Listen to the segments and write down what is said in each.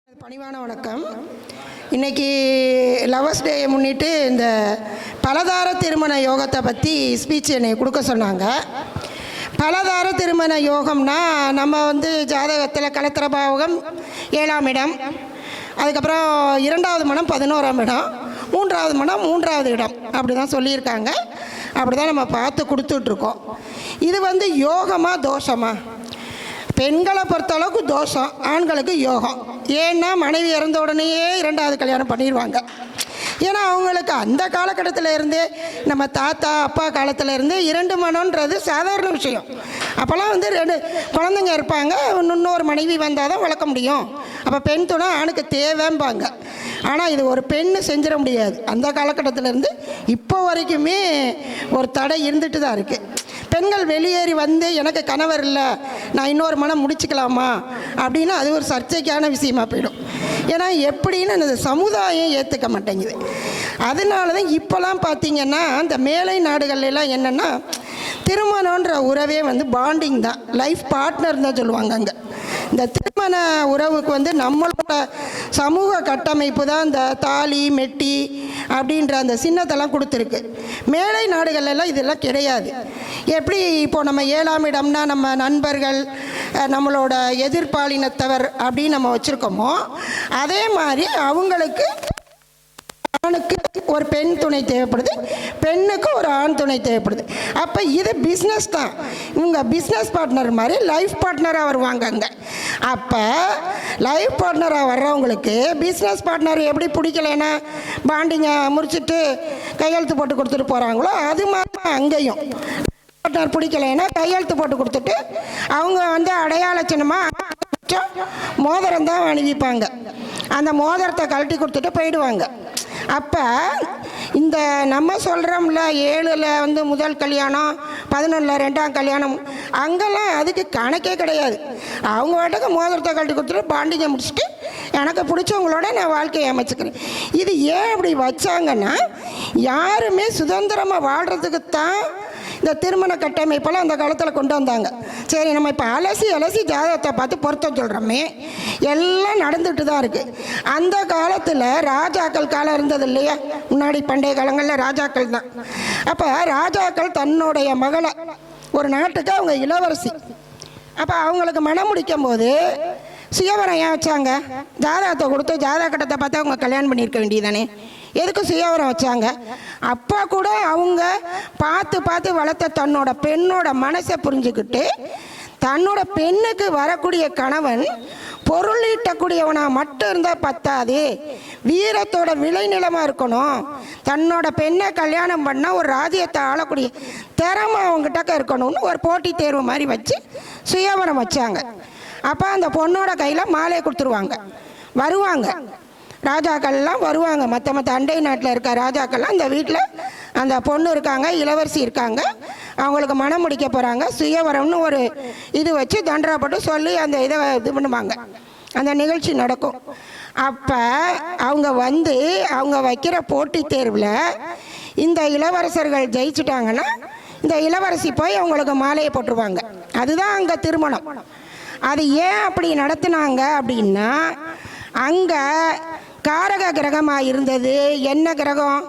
பணிவான வணக்கம். இன்றைக்கி லவர்ஸ் டே முன்னிட்டு இந்த பலதார திருமண யோகத்தை பற்றி ஸ்பீச் என்னை கொடுக்க சொன்னாங்க. பலதார திருமண யோகம்னா நம்ம ஜாதகத்தில் கலத்திர பாவகம் 7ஆம் இடம், அதுக்கப்புறம் 2வது மனம் 11ஆம் இடம், 3வது மனம் 3வது இடம், அப்படி தான் சொல்லியிருக்காங்க. அப்படி தான் நம்ம பார்த்து கொடுத்துட்ருக்கோம். இது யோகமா தோஷமா? பெண்களை பொறுத்தளவுக்கு தோஷம், ஆண்களுக்கு யோகம். ஏன்னா மனைவி இறந்த உடனேயே 2வது கல்யாணம் பண்ணிடுவாங்க. ஏன்னா அவங்களுக்கு அந்த காலகட்டத்தில் இருந்தே, நம்ம தாத்தா அப்பா காலத்தில் இருந்தே 2 மனம்ன்றது சாதாரண விஷயம். அப்போல்லாம் 2 குழந்தைங்க இருப்பாங்க, இன்னொரு மனைவி வந்தால் தான் வளர்க்க முடியும். அப்போ பெண் துணை ஆணுக்கு தேவைம்பாங்க. ஆனால் இது ஒரு பெண்ணு செஞ்சிட முடியாது. அந்த காலகட்டத்திலேருந்து இப்போ வரைக்குமே ஒரு தடை இருந்துட்டு தான் இருக்குது. பெண்கள் வெளியேறி எனக்கு கணவர் இல்லை, நான் இன்னொரு மனம் முடிச்சுக்கலாமா அப்படின்னா அது ஒரு சர்ச்சைக்கான விஷயமா போயிடும். ஏன்னா எப்படின்னு அந்த சமுதாயம் ஏற்றுக்க மாட்டேங்குது. அதனால தான் இப்போலாம் பார்த்திங்கன்னா அந்த மேலை நாடுகள்லாம் என்னென்னா திருமணன்ற உறவே பாண்டிங் தான், லைஃப் பார்ட்னர் தான் சொல்லுவாங்க. அங்கே இந்த திருமண உறவுக்கு நம்மளோட சமூக கட்டமைப்பு தான் இந்த தாலி மெட்டி அப்படின்ற அந்த சின்னத்தெல்லாம் கொடுத்துருக்கு. மேலை நாடுகள்லாம் இதெல்லாம் கிடையாது. எப்படி இப்போது நம்ம 7ஆம் இடம்னா நம்ம நண்பர்கள், நம்மளோட எதிர்பாலினத்தவர் அப்படின்னு நம்ம வச்சுருக்கோமோ, அதே மாதிரி அவங்களுக்கு ஆணுக்கு ஒரு பெண் துணை தேவைப்படுது, பெண்ணுக்கு ஒரு ஆண் துணை தேவைப்படுது. அப்போ இது பிஸ்னஸ் தான். இவங்க பிஸ்னஸ் பார்ட்னர் மாதிரி லைஃப் பார்ட்னராக வருவாங்க அங்கே. அப்போ லைஃப் பார்ட்னராக வர்றவங்களுக்கு பிஸ்னஸ் பார்ட்னர் எப்படி பிடிக்கலைன்னா பாண்டிங்க முடிச்சுட்டு கையெழுத்து போட்டு கொடுத்துட்டு போகிறாங்களோ, அது மாதிரி அங்கேயும் பார்ட்னர் பிடிக்கலைன்னா கையெழுத்து போட்டு கொடுத்துட்டு அவங்க அடையாள சின்னமாக மோதிரம் தான் அணிவிப்பாங்க. அந்த மோதிரத்தை கழட்டி கொடுத்துட்டு போயிடுவாங்க. அப்போ இந்த நம்ம சொல்கிறோம்ல 7ல் முதல் கல்யாணம், 11ல் 2ஆம் கல்யாணம், அங்கெல்லாம் அதுக்கு கணக்கே கிடையாது. அவங்க வாட்டுக்கு மோதிரத்தை கழட்டி கொடுத்துட்டு பாண்டிகை முடிச்சுட்டு எனக்கு பிடிச்சவங்களோட நான் வாழ்க்கையை அமைச்சுக்கிறேன். இது ஏன் அப்படி வச்சாங்கன்னா, யாருமே சுதந்திரமாக வாழ்கிறதுக்கு தான் இந்த திருமண கட்டமைப்பெல்லாம் அந்த காலத்தில் கொண்டு வந்தாங்க. சரி, நம்ம இப்போ அலசி ஜாதகத்தை பார்த்து பொருத்தம் சொல்கிறோமே, எல்லாம் நடந்துட்டு தான் இருக்குது. அந்த காலத்தில் ராஜாக்கள் காலம் இருந்தது இல்லையா, முன்னாடி பண்டைய காலங்களில் ராஜாக்கள் தான். அப்போ ராஜாக்கள் தன்னுடைய மகளை ஒரு நாட்டுக்கு அவங்க இளவரசி, அப்போ அவங்களுக்கு மனம் முடிக்கும் போது சுயவரம் ஏன் வச்சாங்க? ஜாதகத்தை கொடுத்து ஜாதக கட்டத்தை பார்த்து அவங்க கல்யாணம் பண்ணியிருக்க வேண்டியதானே. எதுக்கு சுயவரம் வச்சாங்க? அப்பா கூட அவங்க பார்த்து வளர்த்த தன்னோட பெண்ணோட மனசை புரிஞ்சுக்கிட்டு, தன்னோட பெண்ணுக்கு வரக்கூடிய கணவன் பொருள் ஈட்டக்கூடியவனாக மட்டும் இருந்தால் பத்தாது, வீரத்தோட விளைநிலமாக இருக்கணும். தன்னோட பெண்ணை கல்யாணம் பண்ணால் ஒரு ராஜ்யத்தை ஆளக்கூடிய திறமை அவங்ககிட்ட இருக்கணும்னு ஒரு போட்டித் தேர்வு மாதிரி வச்சு சுயவரம் வச்சாங்க. அப்போ அந்த பொண்ணோட கையில் மாலையை கொடுத்துருவாங்க. வருவாங்க ராஜாக்கள்லாம் வருவாங்க, மற்ற அண்டை நாட்டில் இருக்க ராஜாக்கள்லாம் அந்த வீட்டில் அந்த பொண்ணு இருக்காங்க, இளவரசி இருக்காங்க, அவங்களுக்கு மனம் முடிக்க போகிறாங்க. சுயவரம்னு ஒரு இது வச்சு தண்டராப்பட்டு சொல்லி அந்த இதை இது பண்ணுவாங்க. அந்த நிகழ்ச்சி நடக்கும். அப்போ அவங்க அவங்க வைக்கிற போட்டித் தேர்வில் இந்த இளவரசர்கள் ஜெயிச்சுட்டாங்கன்னா இந்த இளவரசி போய் அவங்களுக்கு மாலையை போட்டுருவாங்க. அதுதான் அங்கே திருமணம். அது ஏன் அப்படி நடத்துனாங்க அப்படின்னா, அங்கே காரக கிரகமாக இருந்தது. என்ன கிரகம்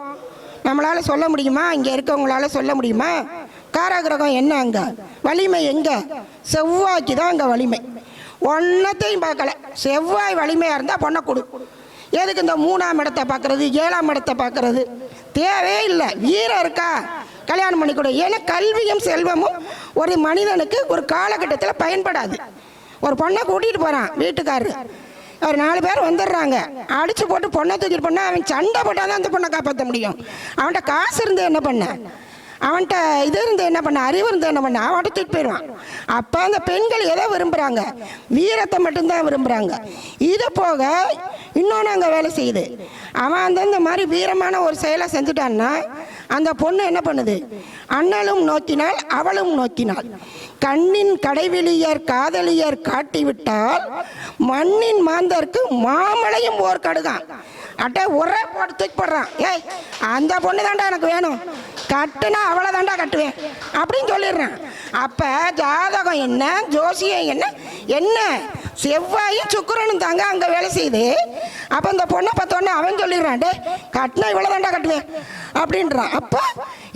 நம்மளால் சொல்ல முடியுமா? இங்கே இருக்கவங்களால சொல்ல முடியுமா? காரக கிரகம் என்ன? அங்கே வலிமை எங்கே? செவ்வாய்க்கு தான் அங்கே வலிமை. ஒன்றத்தையும் பார்க்கல. செவ்வாய் வலிமையாக இருந்தால் பொண்ணை கொடு. எதுக்கு இந்த 3ஆம் இடத்தை பார்க்குறது, 7ஆம் இடத்தை பார்க்குறது? தேவையே இல்லை. வீரம் இருக்கா, கல்யாணம் பண்ணி கொடு. ஏன்னா கல்வியும் செல்வமும் ஒரு மனிதனுக்கு ஒரு காலகட்டத்தில் பயன்படாது. ஒரு பொண்ணை கூட்டிகிட்டு போகிறான் வீட்டுக்காரரு, ஒரு 4 பேர் வந்துடுறாங்க, அடித்து போட்டு பொண்ணை தூக்கிட்டு போனால் அவன் சண்டை போட்டால் தான் அந்த பொண்ணை காப்பாற்ற முடியும். அவன்கிட்ட காசு இருந்து என்ன பண்ண, அவன்கிட்ட இது இருந்து என்ன பண்ண, அறிவு இருந்து என்ன பண்ண, அவன்கிட்ட தூக்கிட்டு போயிடுவான். அப்போ அந்த பெண்கள் எதை விரும்புகிறாங்க? வீரத்தை மட்டும்தான் விரும்புகிறாங்க. இது போக இன்னொன்று அங்கே வேலை செய்யுது. அவன் அந்த மாதிரி வீரமான ஒரு செயலை செஞ்சுட்டான்னா அந்த பொண்ணு என்ன பண்ணுது? அண்ணலும் நோக்கினாள் அவளும் நோக்கினாள். கண்ணின் கடைவெளியர் காதலியர் காட்டிவிட்டால் மண்ணின் மாந்தருக்கு மாமலையும் ஓர் கடுகான். அட்டை ஒரே போட்டு தூக்கி போடுறான். ஏய், அந்த பொண்ணு தாண்டா எனக்கு வேணும், கட்டுனா அவ்வளோதாண்டா கட்டுவேன் அப்படின்னு சொல்லிடுறான். அப்போ ஜாதகம் என்ன, ஜோசியம் என்ன, என்ன செவ்வாயும் சுக்கிரனும் தாங்க அங்கே வேலை செய்யுது. அப்போ இந்த பொண்ணை பார்த்தோன்னே அவன் சொல்லிடுறான், டே கட்டினா இவ்வளோதாண்டா கட்டுவேன் அப்படின்றான். அப்போ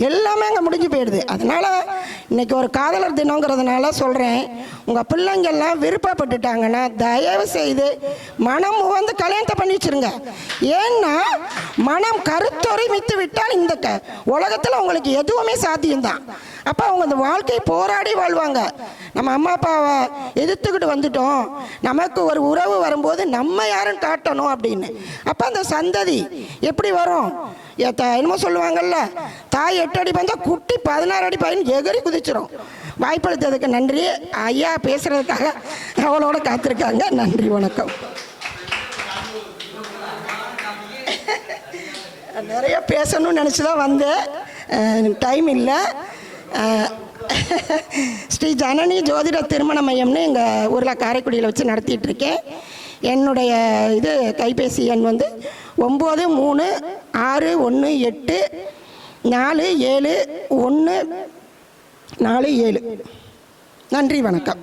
எல்லாமே அங்கே முடிஞ்சு போயிடுது. அதனால் இன்றைக்கி ஒரு காதலர் தினங்கிறதுனால சொல்கிறேன், உங்கள் பிள்ளைங்கள்லாம் விருப்பப்பட்டுட்டாங்கன்னா தயவு செய்து மனம் உகந்து கல்யாணத்தை பண்ணி வச்சுருங்க. ஏன்னா மனம் கருத்தொருமித்து விட்டால் இந்த உலகத்தில் உங்களுக்கு எதுவுமே சாத்தியம்தான். அப்போ அவங்க அந்த வாழ்க்கையை போராடி வாழ்வாங்க. நம்ம அம்மா அப்பாவை எதிர்த்துக்கிட்டு வந்துட்டோம், நமக்கு ஒரு உறவு வரும்போது நம்ம யாரும் காட்டணும் அப்படின்னு. அப்போ அந்த சந்ததி எப்படி வரும்? என்னமோ சொல்லுவாங்கல்ல, தாய் 8 அடி பந்தா குட்டி 16 அடி பையன் எகரி குதிச்சிடும். வாய்ப்பளித்ததுக்கு நன்றி. ஐயா பேசுறதுக்காக அவளோட காத்திருக்காங்க. நன்றி, வணக்கம். நிறைய பேசணும்னு நினச்சி தான் வந்தேன், டைம் இல்லை. ஸ்ரீ ஜனனி ஜோதிட திருமண மையம்னு எங்கள் ஊரில் காரைக்குடியில் வச்சு நடத்திட்டுருக்கேன். என்னுடைய கைபேசி எண் 9316184747. நன்றி, வணக்கம்.